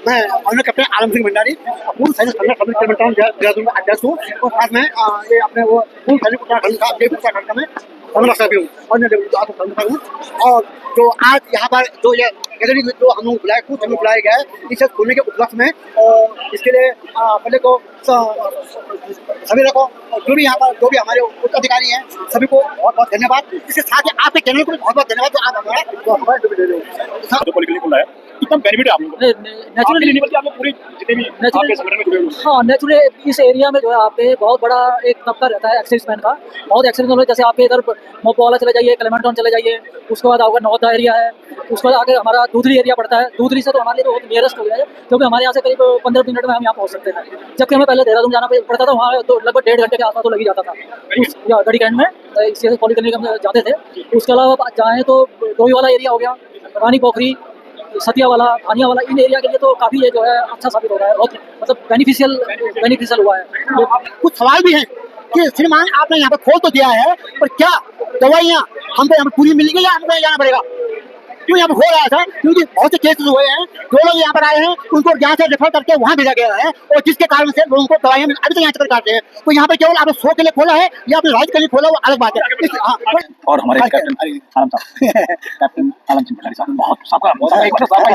मैं honour captain आलम सिंह भंडारी पूर्व सैनिक संगठन पब्लिक सर्वेंट टाउन देहरादून का अध्यक्ष हूँ और साथ में ये अपने वो पूर्व सैनिक उत्तराखंड का अपडेट उत्तराखंड का मैं संरक्षक भी हूँ और मैं संरक्षक हूँ। और जो आज यहाँ पर जो ये गैदरिंग जो हम लोग बुलाए गए इसे खोलने के उपलक्ष्य में और इसके लिए पहले को सभी लोगों को जो भी यहाँ पर जो भी हमारे उच्च अधिकारी हैं सभी को बहुत बहुत धन्यवाद। इसके साथ ही आपके चैनल को भी बहुत बहुत धन्यवाद जो आप हमारा जो दे रहे हो कितना बेनिफिट है आप लोगों को नेचुरली नहीं बल्कि आप लोग पूरे जितने भी आपके संगठन में जुड़े हुए हैं। हाँ नेचुरली इस एरिया में जो है आपके बहुत बड़ा एक तबका रहता है एक्साइजमैन का, बहुत एक्साइजमैन जैसे आपके इधर मोपवाला चले जाइए, क्लेमेंटाउन चले जाइए, उसके बाद आपका नौदा एरिया है, उसके बाद आगे हमारा दूधरी एरिया पड़ता है। दूधरी से तो हमारे लिए बहुत नियरेस्ट हो गया है क्योंकि हमारे यहाँ से करीब 15 मिनट में हम यहाँ पहुँच सकते हैं, जबकि हमें पहले देहरादून जाना पड़ता था, वहाँ तो लगभग 1.5 घंटे के आसपास तो लग ही जाता था उस गढ़ी कैंट में इसी पॉलिक्लिनिक हम जाते थे। उसके अलावा जाएँ तो डोई वाला एरिया हो गया, रानी पोखरी, सतिया वाला, धानिया वाला, इन एरिया के लिए तो काफ़ी ये जो है अच्छा साबित हो रहा है, बहुत मतलब बेनिफिशियल हुआ है। कुछ सवाल भी हैं कि श्रीमान आपने यहाँ पे खोल तो दिया है पर क्या दवाइयाँ हमको यहाँ पे पूरी मिलेंगी या हमको जाना पड़ेगा? क्यों यहाँ पे हो रहा था क्योंकि बहुत से केसेस हुए हैं, जो लोग यहाँ पर आए हैं उनको यहाँ से रेफर करके वहाँ भेजा गया है और जिसके कारण से लोगों को दवाइयाँ अभी तक यहाँ चक्कर काटते हैं। तो यहाँ पे केवल आपने शो के लिए खोला है या आपने राइट के लिए खोला वो अलग बात है। और हमारे कैप्टन आलम साहब कैप्टन आलम सिंह भंडारी साहब बहुत सबका जुनून है,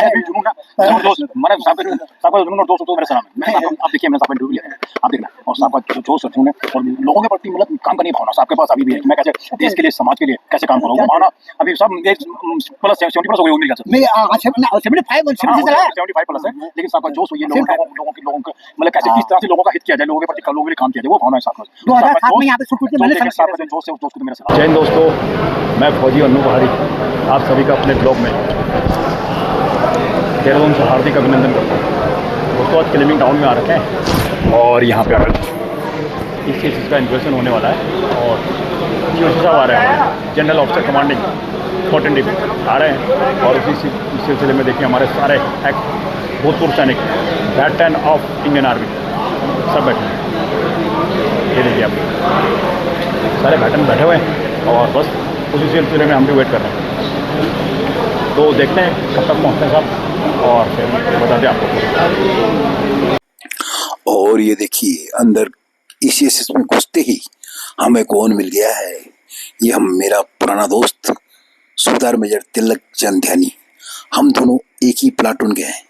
जबरदस्त मैंने सबका जुनून और दोस्त तो मेरे सामने मैंने आप देखिए मैंने सबका इंटरव्यू लिया है, आप देखना और सबका जो जुनून है और लोगों के प्रति मतलब काम करने की भावना आपके पास अभी भी है। मैं कैसे देश के लिए समाज के लिए कैसे काम करूँ वो भावना अभी सब प्लस 70+ हो गई मिल जाता है, 75 प्लस है, लेकिन सबका जोश ये लोगों के मतलब कैसे किस तरह से लोगों का हित किया जाए, लोगों के प्रति लोगों के लिए काम किया जाए वो भावना है सबका। जय हिंद दोस्तों, मैं फौजी अन्नू बहारी आप सभी का अपने ब्लॉग में देहरादून से हार्दिक अभिनंदन करता हूँ। दोस्तों आज क्लेमिंग टाउन में आ रखे हैं और यहाँ पे आकर इस चीज़ का इन्वेस्टमेंट होने वाला है और जोशी साहब आ रहे हैं, जनरल ऑफिसर कमांडिंग 14 डिवी आ रहे हैं और उसी सिलसिले में देखिए हमारे सारे भूतपूर्व सैनिक बैटन ऑफ इंडियन आर्मी सब बैठे हैं। ये देखिए आप सारे बैटन बैठे हुए हैं और बस उसी सिलसिले में हम भी वेट कर रहे हैं, तो देखते हैं कब तक पहुँचते हैं साहब और फिर बता दें आपको। और ये देखिए अंदर इस में घुसते ही हमें कौन मिल गया है, ये हम मेरा पुराना दोस्त सूबेदार मेजर तिलक चंद ध्यानी। हम दोनों एक ही प्लाटून के हैं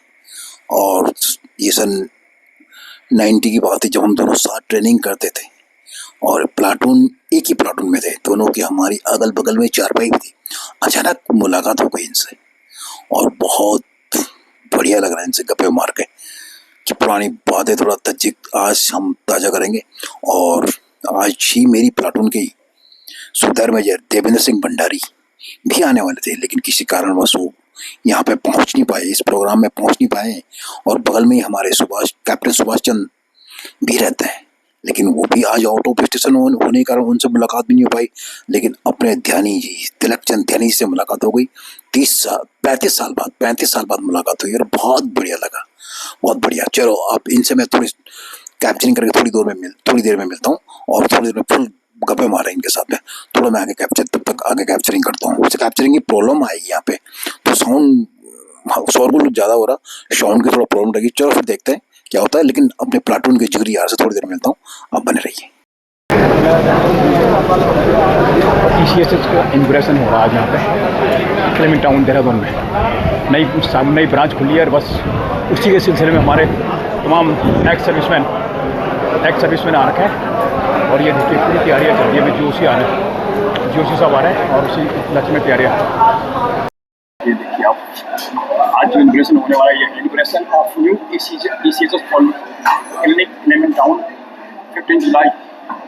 और ये सन 90 की बात है जब हम दोनों साथ ट्रेनिंग करते थे और प्लाटून एक ही प्लाटून में थे, दोनों की हमारी अगल बगल में चारपाई भी थी। अचानक मुलाकात हो गई इनसे और बहुत बढ़िया लग रहा है इनसे गप्पे मार के कि पुरानी बातें थोड़ा आज हम ताज़ा करेंगे। और आज ही मेरी प्लाटून के सूबेदार मेजर देवेंद्र सिंह भंडारी भी आने वाले थे, लेकिन किसी कारणवश वो यहाँ पे पहुँच नहीं पाए, इस प्रोग्राम में पहुँच नहीं पाए। और बगल में ही हमारे कैप्टन सुभाष चंद्र भी रहते हैं, लेकिन वो भी आज आउट ऑफ स्टेशन होने के कारण उनसे मुलाकात भी नहीं हो पाई। लेकिन अपने ध्यानी जी तिलक चंद ध्यानी से मुलाकात हो गई 35 साल बाद मुलाकात हुई और बहुत बढ़िया लगा, बहुत बढ़िया। चलो आप इनसे मैं थोड़ी कैप्चरिंग करके थोड़ी देर में मिलता हूँ और थोड़ी देर में फुल गप्पे मारे इनके साथ में। थोड़ा मैं तब तक आगे कैप्चरिंग करता हूँ। वैसे कैप्चरिंग की प्रॉब्लम आएगी यहाँ पे, तो शोरगुल ज़्यादा हो रहा, साउंड की थोड़ा प्रॉब्लम रहेगी। चलो फिर देखते हैं क्या होता है, लेकिन अपने प्लाटून के जिगरी यार से थोड़ी देर मिलता हूँ, आप बने रहिए। TCSS का इनॉग्रेशन हो रहा है आज यहाँ पे क्लेमिंग टाउन देहरादून में, नई ब्रांच खुली है और बस उसी के सिलसिले में हमारे तमाम एक्स सर्विसमैन आ रखे हैं और ये देखिए पूरी तैयारियाँ चल रही है। जोशी साहब आ रहे हैं और उसी लक्ष्य में तैयारियाँ। ये देखिए आप आज जो इनॉग्रेशन होने वाला है, ये inauguration of new TCSS clinic claiming town 15 जुलाई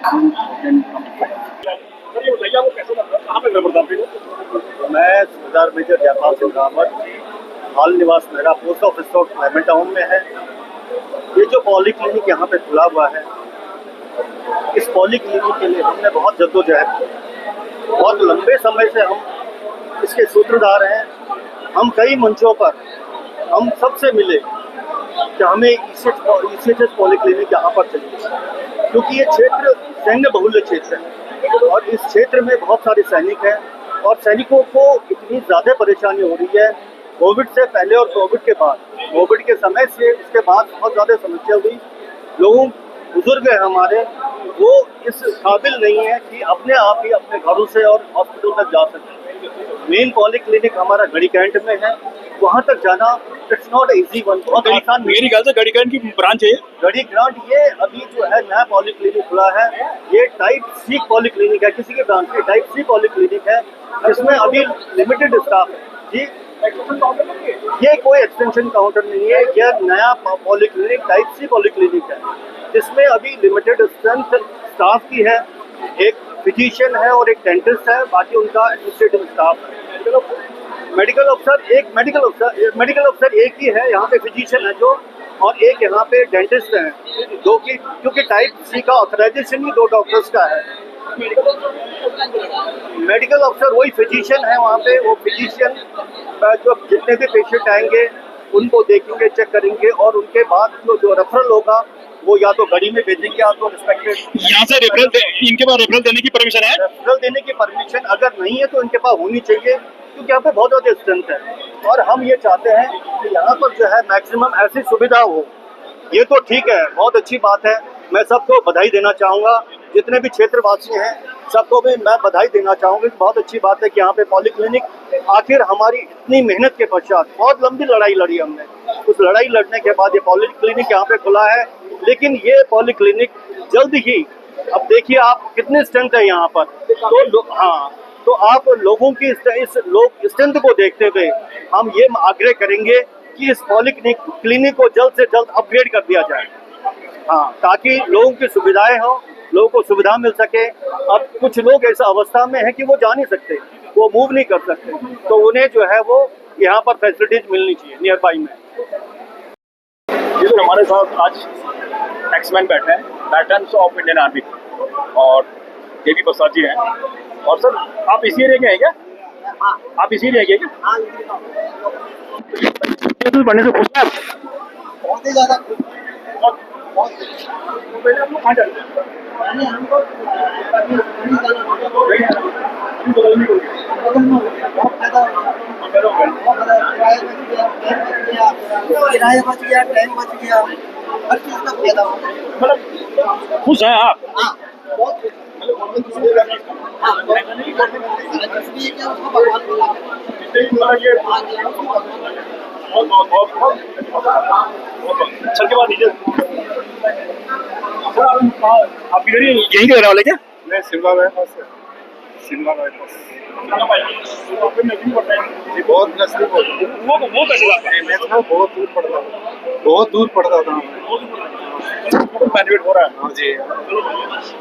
2024। मैं सूबेदार मेजर जयपाल सिंह रावत, हाल निवास मेरा post office road claiming town में है। ये जो पॉलीक्लिनिक यहाँ पे खुला हुआ है, इस पॉलीक्लिनिक के लिए हमने बहुत जद्दोजहद की, बहुत लंबे समय से हम इसके सूत्रधार हैं। हम कई मंचों पर हम सबसे मिले कि हमें ECHS पॉलीक्लिनिक यहाँ पर चाहिए, क्योंकि ये क्षेत्र सैन्य बहुल्य क्षेत्र है और इस क्षेत्र में बहुत सारे सैनिक हैं और सैनिकों को इतनी ज़्यादा परेशानी हो रही है कोविड से पहले और कोविड के बाद कोविड के समय से उसके बाद बहुत ज़्यादा समस्या हुई। लोगों बुजुर्ग हैं हमारे, वो इस काबिल नहीं है कि अपने आप ही अपने घरों से और हॉस्पिटल तक जा सकें। मेन पॉलीक्लिनिक हमारा गढ़ी कैंट में है, वहाँ तक जाना इट्स नॉट इजी वन, बहुत आसान। मेरी ख्याल से गढ़ी कैंट की ब्रांच है गढ़ी ग्रांट, ये अभी जो है नया पॉलीक्लिनिक खुला है, ये टाइप सी पॉलीक्लिनिक है, किसी के ब्रांच की टाइप सी पॉलीक्लिनिक है, जिसमें अभी लिमिटेड स्टाफ है जी। ये कोई एक्सटेंशन काउंटर नहीं है, यह नया पॉलीक्लिनिक टाइप सी पॉलीक्लिनिक है, जिसमें अभी लिमिटेड स्ट्रेंथ स्टाफ की है। एक फिजिशियन है और एक डेंटिस्ट है, बाकी उनका एडमिनिस्ट्रेटिव स्टाफ है। मेडिकल अफसर एक ही है, यहाँ पे फिजिशियन है जो, और एक यहाँ पे डेंटिस्ट है, दो की, क्योंकि टाइप सी का ऑथराइजेशन ही 2 डॉक्टर्स का है। मेडिकल अफसर वही फिजिशियन है वहाँ पे, वो फिजिशियन जो जितने भी पेशेंट आएंगे उनको देखेंगे, चेक करेंगे, और उनके बाद जो रेफरल होगा वो या तो गढ़ी में भेजेंगे या तो रिस्पेक्टेड। यहाँ से इनके पास रेफरल देने की परमिशन है? रेफरल देने की परमिशन अगर नहीं है तो इनके पास होनी चाहिए, क्योंकि यहाँ पे बहुत ज़्यादा स्ट्रेंथ है और हम ये चाहते हैं कि यहाँ पर जो है मैक्सिमम ऐसी सुविधा हो। ये तो ठीक है, बहुत अच्छी बात है, मैं सबको बधाई देना चाहूँगा, जितने भी क्षेत्रवासी हैं सबको भी मैं बधाई देना चाहूँगी। बहुत अच्छी बात है कि यहाँ पे पॉलीक्लिनिक, आखिर हमारी इतनी मेहनत के पश्चात बहुत लंबी लड़ाई लड़ी हमने, उस लड़ाई लड़ने के बाद ये पॉलीक्लिनिक यहाँ पे खुला है। लेकिन ये पॉलीक्लिनिक जल्द ही, अब देखिए आप कितने स्ट्रेंथ है यहाँ पर, तो आप लोगों की इस स्ट्रेंथ को देखते हुए हम ये आग्रह करेंगे कि इस पॉलीक्लिनिक को जल्द से जल्द अपग्रेड कर दिया जाए, हाँ, ताकि लोगों की सुविधाएं हो, लोगों को सुविधा मिल सके। अब कुछ लोग ऐसा अवस्था में है कि वो जा नहीं सकते, वो मूव नहीं कर सकते, तो उन्हें जो है वो यहाँ पर फैसिलिटीज मिलनी चाहिए नियर बाई में। ये तो हमारे साथ आज एक्समैन बैठे हैं, वेटरन्स ऑफ इंडियन आर्मी, और देवी प्रसाद जी हैं। और सर आप इसी एरिया के हैं क्या? आप इसी एरिया के हैं क्या? पढ़ने से खुश हैं? बहुत ही ज़्यादा पहले आप लोग कहाँ जाते हैं? किराया बच गया, ट्रेन बच गया, हर चीज़ का फायदा हो। मतलब खुश हैं आप? हाँ, बहुत कुछ। हाँ, इसलिए क्या उसको भगवान बुला सर के बाद दीजिए। सर आप इधर यहीं के रहने वाले क्या? मैं शिमला बाईपास से, शिमला बाईपास जी, बहुत नजदीक वो कैसे जाता है? बहुत दूर पड़ता था। बेनिफिट हो रहा है? हाँ जी,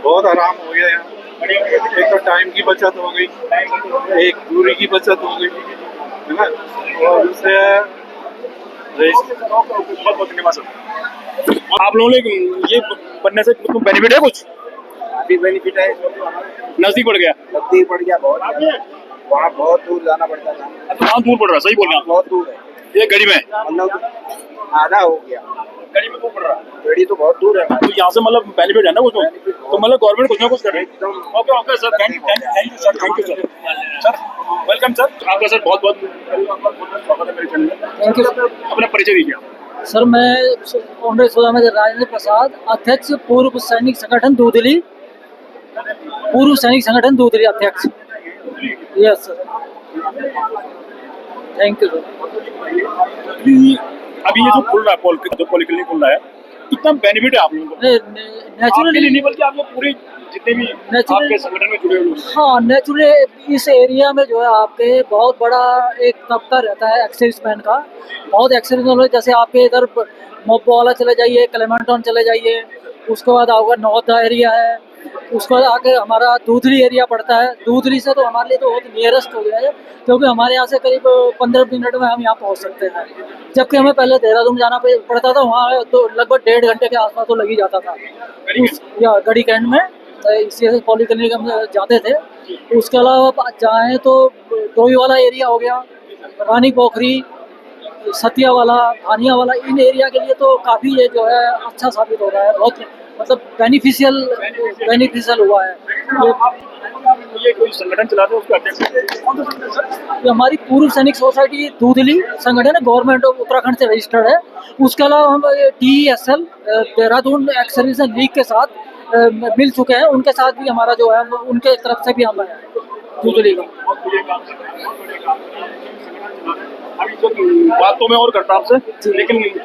बहुत आराम हो गया यहाँ। एक तो टाइम की बचत हो गई, एक दूरी की बचत हो गई, है ना, और दूसरे आप लोगों ने ये बनने से बेनिफिट है कुछ? काफी बेनिफिट है, नजदीक पड़ गया? नजदीक पड़ गया, बहुत वहाँ बहुत दूर जाना पड़ता था, तो वहाँ दूर पड़ रहा है, सही बोल रहे हैं बहुत दूर है, आप। ये गढ़ी में मतलब आधा हो गया। गढ़ी में दूर पड़ रहा है, गढ़ी तो बहुत दूर है, तो यहाँ से मतलब बेनिफिट है ना कुछ, तो मतलब गवर्नमेंट कुछ ना कुछ कर रही है। Okay okay sir, thank you sir, thank you sir. Sir welcome sir, आपका सर बहुत बहुत स्वागत है मेरे चैनल में। Thank you. अपना परिचय दीजिए। सर मैं ऑनरेबल सुधामेजर राजेंद्र प्रसाद, अध्यक्ष पूर्व सैनिक संगठन दूधली, पूर्व सैनिक संगठन दूधली अध्यक्ष। Yes sir, thank you sir. अभी ये जो खुल रहा है, जो पॉलीक्लिनिक खुल रहा है, कितना बेनिफिट है आप लोगों को? नेचुरली नहीं बल्कि आप लोग पूरे जितने भी आपके संगठन में जुड़े हुए, हाँ, नेचुरली इस एरिया में जो है आपके बहुत बड़ा एक तबका रहता है एक्सर्विसमैन का, बहुत एक्सर्विसमैन, जैसे आपके इधर मोपवाला चले जाइए, क्लेमेंटन चले जाइए, उसके बाद आपका नौदा एरिया है, उसके बाद आके हमारा दूधली एरिया पड़ता है। दूधली से तो हमारे लिए तो बहुत नियरेस्ट हो गया है, क्योंकि हमारे यहाँ से करीब 15 मिनट में हम यहाँ पहुँच सकते हैं, जबकि हमें पहले देहरादून जाना पड़ता था, वहाँ तो लगभग 1.5 घंटे के आसपास तो लग ही जाता था। या गढ़ी कैंट में इसी पॉलीक्लिनिक हम जाते थे। उसके अलावा जाएँ तो डोई वाला एरिया हो गया, रानी पोखरी, सतिया वाला, धानिया वाला, इन एरिया के लिए तो काफ़ी ये जो है अच्छा साबित हो रहा है, बहुत मतलब बेनिफिशियल हुआ है। ये कोई संगठन चलाते हैं, उसके अध्यक्ष हैं। कौन सा संगठन सर? ये हमारी पूर्व सैनिक सोसाइटी दूधली संगठन है, गवर्नमेंट ऑफ उत्तराखंड से रजिस्टर्ड है। उसके अलावा हम TESL Dehradun x services league के साथ मिल चुके हैं, उनके साथ भी हमारा जो है उनके तरफ से भी हम है दूधली का। अभी तो बात तो मैं और करता आपसे, लेकिन थैंक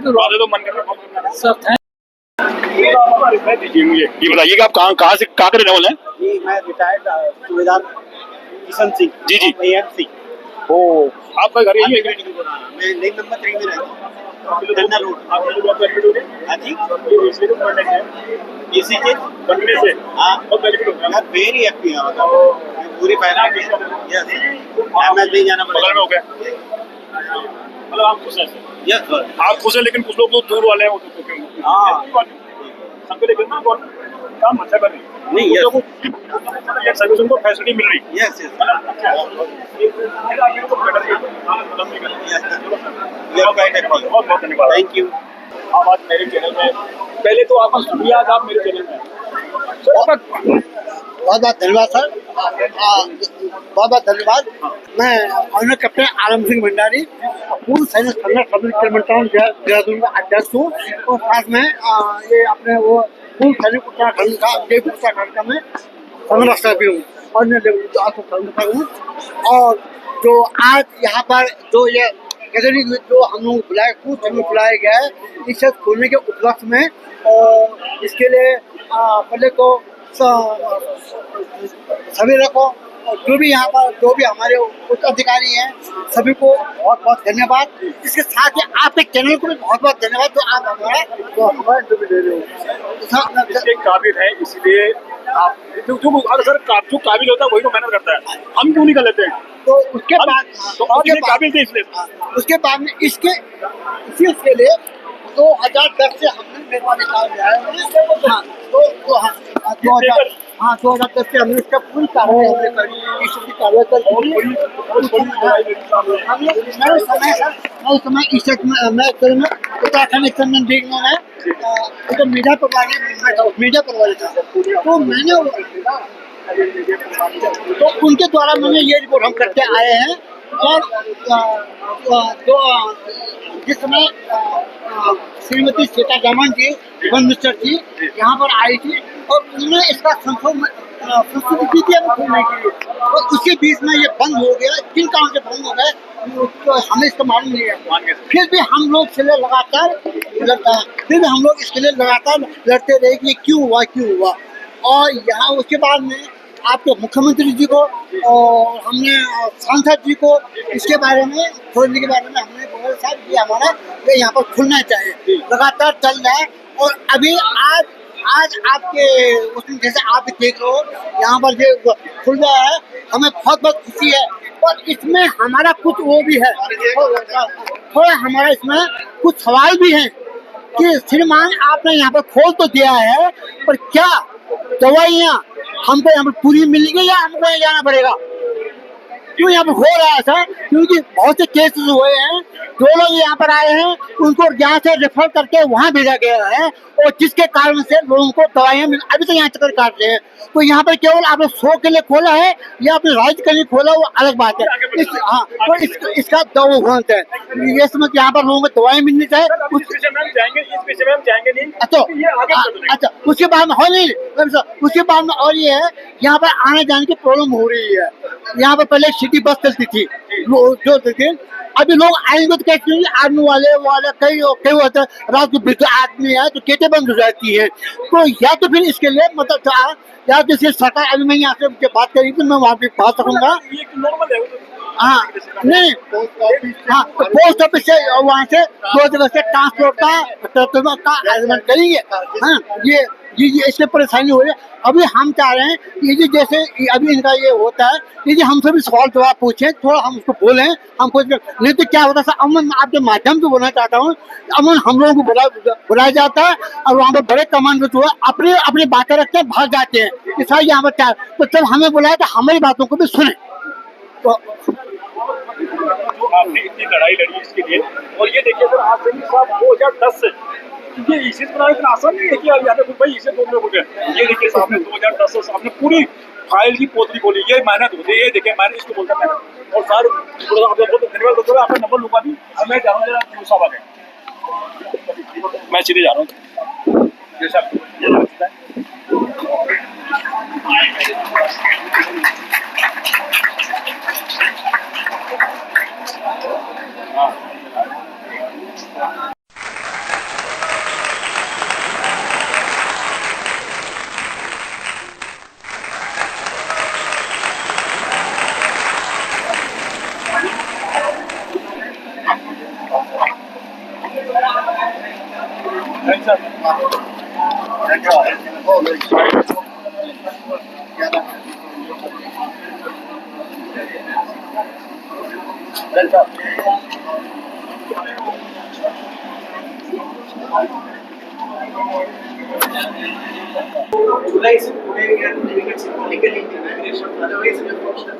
यू तो मन कर रहा है सर, थैंक दीजिए मुझे। ये बताइए कि आप कहाँ के रहने वाले हैं? जी मैं रिटायर्ड सूबेदार किशन सिंह जी जी। AMC। ओ, आपका घर यही है? मैं लेन नंबर 3 में रहता हूँ, धन्ना रोड। आपने जो बात बेनिफिट हो गई? हाँ जी, इसलिए तो पढ़ने के हैं। इसी चीज बनने से हाँ बहुत बेनिफिट हो गया। मैं वेरी हैप्पी हूँ, मतलब पूरी फैमिली यस MSD जाना बगल में हो पड़ेगा। गया, मतलब आप खुश हैं? Yes sir. आप खुश हैं, लेकिन कुछ लोग तो दूर वाले हैं, वो तो क्यों? हाँ। सबके लेकिन ना काम अच्छा कर रही है। नहीं, yes। कुछ सर्विस उनको फैसिलिटी मिल रही है। यस बहुत बहुत धन्यवाद। Thank you. आप आज मेरे चैनल में, पहले तो आपका शुक्रिया आज आप मेरे चैनल में बहुत बहुत धन्यवाद सर, बहुत बहुत धन्यवाद। मैं ऑनर कैप्टन आलम सिंह भंडारी, पूर्व सैनिक संघर्ष समिति कलेक्टर देहरादून का अध्यक्ष हूँ, और साथ में ये अपने वो पूर्व सैनिक उत्तराखंड का जयपुर उत्तराखंड का मैं संरक्षक भी हूँ और मैं संरक्षक हूँ। और जो आज यहाँ पर जो ये गैदरिंग जो हम लोग बुलाए बुलाया गया है इसे खोलने के उपलक्ष्य में, और इसके लिए पहले तो सभी को जो भी यहाँ पर जो भी हमारे उच्च अधिकारी हैं सभी को बहुत बहुत धन्यवाद। इसके साथ ही आपके चैनल को भी बहुत बहुत धन्यवाद जो आप हमारा जो भी दे रहे हो। काबिल है, इसलिए आप जो सर जो काबिल होता है वही तो मेहनत करता है, हम क्यों नहीं कर लेते हैं? तो उसके बाद तो काबिल थे इसलिए उसके बाद में इसके लिए 2010 से हमने मेहरबानी काम किया है। हाँ, तो हाँ 2010 से हमने इसका पूरी कार्रवाई हमने करी, इसकी कार्रवाई कर हमने समय मैं उत्तराखंड एक्सटेंशन लीग में तो मीडिया प्रभारी था, तो मैंने तो उनके द्वारा मैंने ये रिपोर्ट हम करके आए हैं। और तो जिस समय श्रीमती सीतारमण जी वन मिनिस्टर जी यहाँ पर आई थी और उन्होंने इसका संशोधन की थी खोलने के लिए, और उसके बीच में ये बंद हो गया। किन कारण से बंद हो गया तो हमें इसका मालूम नहीं है। फिर भी हम लोग इसके लिए लगातार लड़ते रहे कि क्यों हुआ। और यहाँ उसके बाद में आपके मुख्यमंत्री जी को और हमने सांसद जी को इसके बारे में खोलने के बारे में हमने बोला साहब ये हमारा ये यहाँ पर खुलना चाहिए, लगातार चल रहा है। और अभी आज आपके उसमें जैसे आप देख रहे हो यहाँ पर जो खुल रहा है, हमें बहुत बहुत खुशी है। और इसमें हमारा कुछ वो भी है, थोड़ा हमारा इसमें कुछ सवाल भी है कि श्रीमान आपने यहाँ पर खोल तो दिया है, पर क्या दवाइयाँ हमको यहाँ पर पूरी मिलेगी या हमको यहाँ जाना पड़ेगा? क्यों यहाँ पर हो रहा है सर? क्योंकि बहुत से केसेस हुए हैं, जो लोग यहाँ पर आए हैं उनको यहाँ से रेफर करके वहाँ भेजा गया है, और जिसके कारण से लोगों को दवाइयाँ अभी तो यहाँ चक्कर काट रहे हैं। तो यहाँ पर केवल आपने शो के लिए खोला है या अपने राज्य के लिए खोला, वो अलग बात है। हाँ, तो इसका दो भ्रांत है। ये समझ यहाँ पर लोगों को दवाएं मिलनी चाहिए। अच्छा, उसके बाद में हो नहीं, उसके बाद में और ये है यहाँ पर आने जाने की प्रॉब्लम हो रही है। यहाँ पर पहले सिटी बस चलती थी जो थी, अभी लोग आएंगे तो कहते हैं आदमी वाले कई होते हैं, रात को वृद्ध आदमी है तो गेटें बंद हो जाती है। तो या तो फिर इसके लिए मतलब या तो इसे सरकार, अभी मैं यहाँ से बात करी थी, मैं वहाँ पे बात करूँगा। हाँ नहीं, हाँ तो पोस्ट ऑफिस से वहाँ से 2 जगह से ट्रांसपोर्ट का अरेंजमेंट करेंगे। हाँ ये इससे परेशानी हो रही है। अभी हम चाह रहे हैं ये जी जैसे अभी इनका ये होता है, ये जी हमसे भी सवाल जवाब पूछें, थोड़ा हम उसको बोलें, हम कुछ नहीं तो क्या होता है। अमन आपके माध्यम से बोलना चाहता हूँ, अमन हम लोगों को बुलाया जाता है और वहाँ पर बड़े कमांड जो है अपनी बातें रखते हैं, भाग जाते हैं कि सर यहाँ पर क्या, तो जब हमें बुलाया तो हमारी बातों को भी सुने। तो आपने इतनी लड़ाई लड़ी इसके लिए, और ये देखिए सर आज से 2010 से ये ईसीएस बनाना इतना आसान नहीं है कि आप यहाँ पे भाई ईसीएस बोलने बोल गए। ये देखिए सामने 2010 से सामने पूरी फाइल की पोतली बोली, ये मेहनत होती है। ये देखिए मैंने इसको बोलता मेहनत। और सर थोड़ा सा आप लोग धन्यवाद दोस्तों, आपका नंबर लूंगा भी। अब मैं जा रहा हूँ जरा क्यों साहब आ गए, मैं सीधे जा रहा हूँ जैसा ये लगता है। July today we are living in legal immigration. Otherwise, we are fortunate.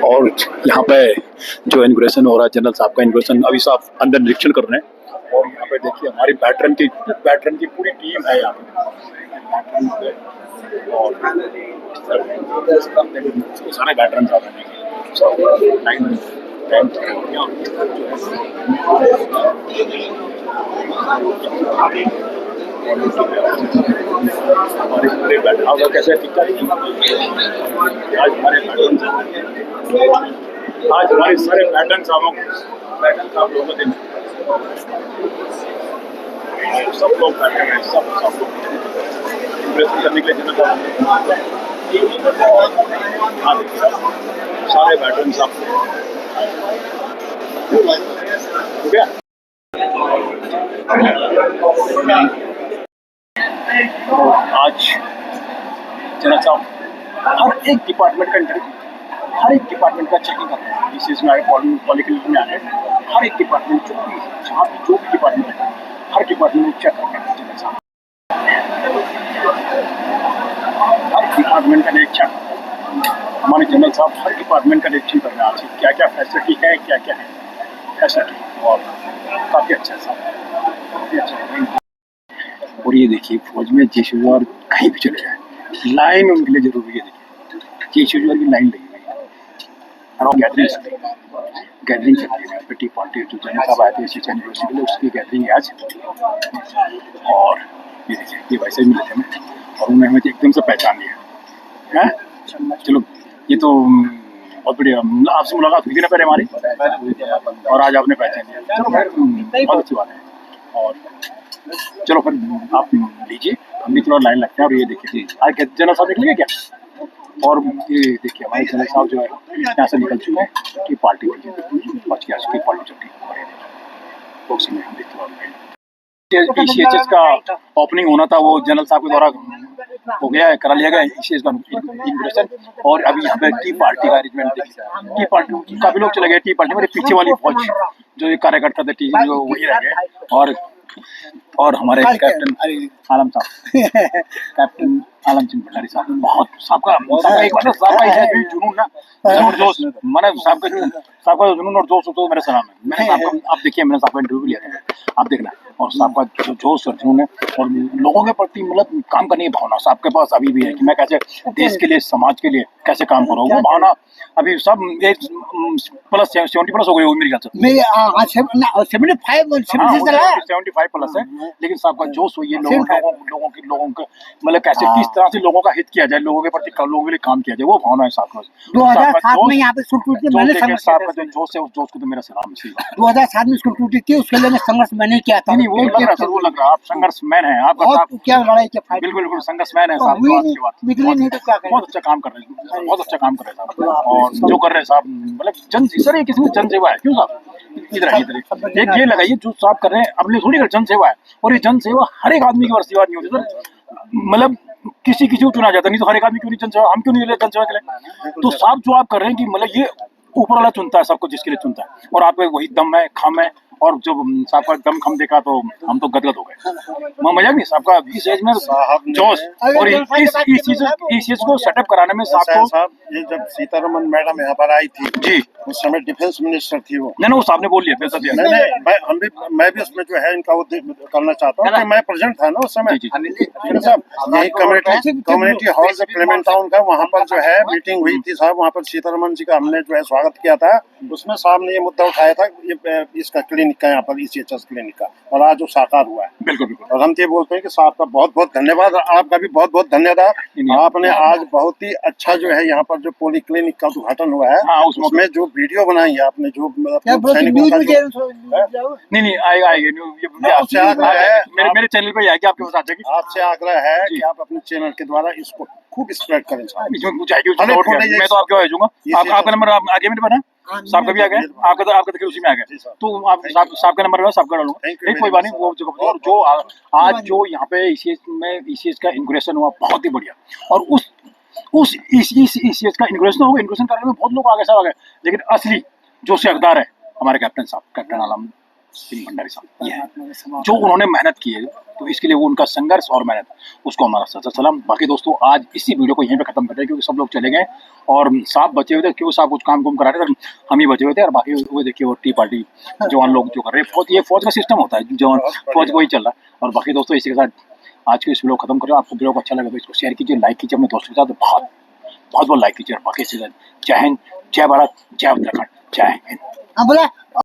और यहाँ पे जो इनॉग्रेशन हो रहा है, जनरल साहब का इनॉग्रेशन अभी साहब अंदर निरीक्षण कर रहे हैं। और यहाँ पे देखिए हमारी बैटरन की पूरी टीम है यहाँ पे। और सारे बैटरन आ रहे हैं। हमारे पूरे बैटरन कैसे ठीक ठाक आज हमारे सारे पैटर्न साहब लोगों का दिन, सब लोग बैठे हैं, सब लोग इम्प्रेशन करने के लिए सारे पैटर्न सब हो गया। आज जना साहब हर एक डिपार्टमेंट का इंटरव्यू, हर एक डिपार्टमेंट का चेकिंग करते हैं। इस चीज़ में आए पॉलिटिकल में आए, हर एक डिपार्टमेंट जो भी डिपार्टमेंट है, हर डिपार्टमेंट में चेक करते हैं जनरल साहब। हर डिपार्टमेंट का निरीक्षण हमारे जनरल साहब हर डिपार्टमेंट का निरीक्षण कर रहे हैं। आज क्या क्या फैसिलिटी है, क्या क्या है फैसिलिटी, और काफ़ी अच्छा साहब, काफ़ी अच्छा। और ये देखिए फौज में जेशुजवार कहीं भी चले जाए, लाइन उनके लिए जरूरी है। देखिए जेशुजवार की लाइन लगी हुई है और गैदरिंग चल रही है। टी पार्टी जो जनरल साहब आए थे यूनिवर्सिटी के लिए, उसकी गैदरिंग है आज। और ये देखिए ये वैसे ही मिले थे हमें, और उन्होंने हमें एकदम से पहचान लिया है। चलो ये तो बहुत बढ़िया, आपसे मुलाकात हुई थी ना पहले हमारी, और आज आपने पहचान लिया। चलो बहुत अच्छी बात है। और चलो फिर आप लीजिए, हम भी थोड़ा लाइन लगते हैं। और ये देखिए आज जनरल साहब देख लीजिए क्या, और ये देखिए हमारे जनरल साहब जो है यहाँ से निकल चुके हैं कि पार्टी पहुँच गया, उसकी पार्टी चल रही है। तो उसी में हम देखते ECHS का ओपनिंग होना था, वो जनरल साहब के द्वारा हो गया है, करा लिया गया ECHS का इनॉग्रेशन। और अभी यहाँ पे टी पार्टी का अरेंजमेंट देखिए, टी पार्टी काफी लोग चले गए। टी पार्टी मेरे पीछे वाली फौज जो ये कार्यकर्ता थे टी, जो वही रह गए। और हमारे कैप्टन आलम साहब कैप्टन आलम सिंह भंडारी साहब, बहुत सबका एक बार साहब जुनून ना जबरदस्त, मैंने साहब का जुनून और जोश तो मेरे सलाम है। मैंने साहब आप देखिए, मैंने साहब का इंटरव्यू लिया था, आप देखना। और साहब का जो जोश और जुनून है, और लोगों के प्रति मतलब काम करने की भावना साहब के पास अभी भी है कि मैं कैसे देश के लिए, समाज के लिए कैसे काम करूँ। वो भावना अभी सब प्लस 70+ हो गई होगी मेरी ख्याल से। 75 प्लस है, लेकिन साहब का जोश हुई है लोगों के मतलब कैसे किस तरह से लोगों का हित किया जाए, लोगों के प्रति लोगों के लिए काम किया जाए, वो भावना है साहब का। 2007 में यहाँ पे स्कूल टूटी, मैंने साहब का जो जोश है, उस जोश को तो मेरा सलाम है। 2007 में स्कूल टूटी थी, उसके लिए मैं संघर्ष मैंने किया था। नहीं वो लग रहा आप संघर्षमैन है, आपका क्या लड़ाई के फायदे, बिल्कुल संघर्षमैन है साहब। बहुत अच्छा काम कर रहे हैं, बहुत अच्छा काम कर रहे हैं साहब। और जो कर रहे हैं साहब मतलब सर ये किसी जन सेवा है क्यों साहब, इधर एक ये लगाइए जो साहब कर रहे हैं अपने थोड़ी जन सेवा है। और ये जन सेवा हर एक आदमी की वर्षी बात नहीं होती सर, मतलब किसी को चुना जाता नहीं, तो हर एक आदमी क्यों नहीं जन सेवा, हम क्यों नहीं ले जन सेवा के लिए। तो साहब जो आप कर रहे हैं कि मतलब ये ऊपर वाला चुनता है सबको, जिसके लिए चुनता है, और आप वही दम है, खम है और जब साहब का दम खम देखा तो हम तो गदगद हो गए। मजा नहीं साहब का इस एज में जोश, और इस चीज को सेटअप कराने में साहब को। साहब ये जब सीतारमन मैडम यहाँ पर आई थी जी, उस समय डिफेंस मिनिस्टर थी वो। नहीं वो साहब ने बोल लिया पैसा दिया। नहीं, मैं भी उसमें जो है इनका वो करना चाहता हूँ कि मैं प्रेजेंट था ना उस समय। साहब यही कम्युनिटी हॉल जो क्लेमेंट टाउन का, वहाँ पर जो है मीटिंग हुई थी साहब। वहाँ पर सीतारमन जी का हमने जो है स्वागत किया था। उसमें साहब ने ये मुद्दा उठाया था ये इसका क्लिनिक का, यहाँ पर ECHS क्लिनिक का, और आज वो साकार हुआ है। बिल्कुल बिल्कुल। और हम ये बोलते हैं कि साहब का बहुत बहुत धन्यवाद, आपका भी बहुत बहुत धन्यवाद। आपने आज बहुत ही अच्छा जो है यहाँ पर जो पोली क्लिनिक का उद्घाटन हुआ है, हाँ, उसमें जो वीडियो बनाई है आपने, जो नहीं आएगा मेरे चैनल पे आएगी, आपके पास आ जाएगी। आपसे आग्रह है कि आप अपने चैनल के द्वारा इसको खूब स्प्रेड करें साहब। इसमें कुछ आएगी, मैं तो आपके भेजूंगा। आपका नंबर आगे मेरे पास है, साहब का भी आ गया, आपका देखिए उसी में आ गया, तो आप साहब का नंबर साहब का डालूंगा। नहीं कोई बात नहीं, वो जगह। और जो आज जो यहाँ पे ECH का इनॉग्रेशन हुआ बहुत ही बढ़िया, और उस ECH का इनॉग्रेशन होगा, इनॉग्रेशन करने में बहुत लोग आगे सब आ गए, लेकिन असली जो से हकदार है हमारे कैप्टन साहब, कैप्टन आलम सिंह भंडारी साहब, ये है जो उन्होंने मेहनत की है। तो इसके लिए वो उनका संघर्ष और मेहनत, उसको हमारा सच्चा सलाम। बाकी दोस्तों आज इसी वीडियो को यहीं पे खत्म करते हैं, क्योंकि सब लोग चले गए और साहब बचे हुए थे, क्यों साहब कुछ काम करा रहे थे, हम ही बचे हुए थे। और बाकी वो देखिए वो टी पार्टी जवान लोग जो कर रहे हैं, ये फौज का सिस्टम होता है, जवान फौज को ही चल रहा है। और बाकी दोस्तों इसी के साथ आज के इस वीडियो को खत्म करें। आपको वीडियो को अच्छा लगा तो इसको शेयर कीजिए, लाइक कीजिए अपने दोस्तों के साथ, बहुत लाइक कीजिए। और बाकी जय हिंद, जय भारत, जय उत्तराखंड, जय हिंद।